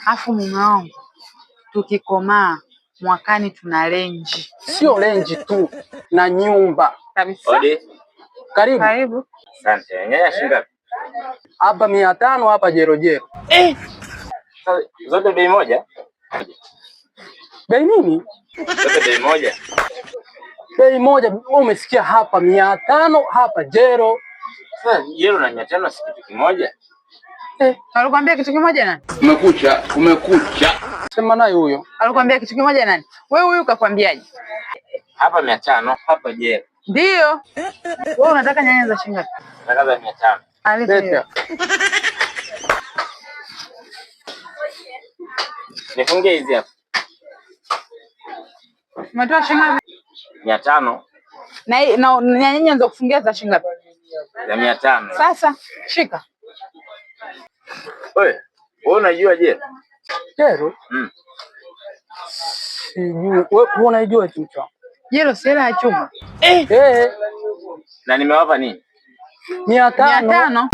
Afu mume wangu, tukikomaa mwakani tuna renji. Sio renji tu na nyumba kabisa. Odi. Karibu. Karibu. Asante. Nyanya shilingi ngapi? Hapa 500, hapa jero. Zote bei moja? Bei nini? Zote bei moja. Bei moja. Wewe umesikia hapa 500, hapa jero. Sasa jero na 500 si kitu kimoja? Alikwambia kitu kimoja nani? Umekucha. Sema naye huyo. Alikwambia kitu kimoja nani? Wewe huyu kakwambiaje? Hapa 500, hapa jero. Ndio. Wewe unataka nyanya za shilingi ngapi? Nataka za 500. Alete. Nifungie hizi hapa. Umetoa shilingi ngapi? 500. Na nyanya za kufungia za shilingi ngapi? Za 500. Sasa shika. Wewe unajua jero? Jero? Sijui. Wewe unajua kichwa? Jero si hela ya chuma. Na nimewapa nini? 500.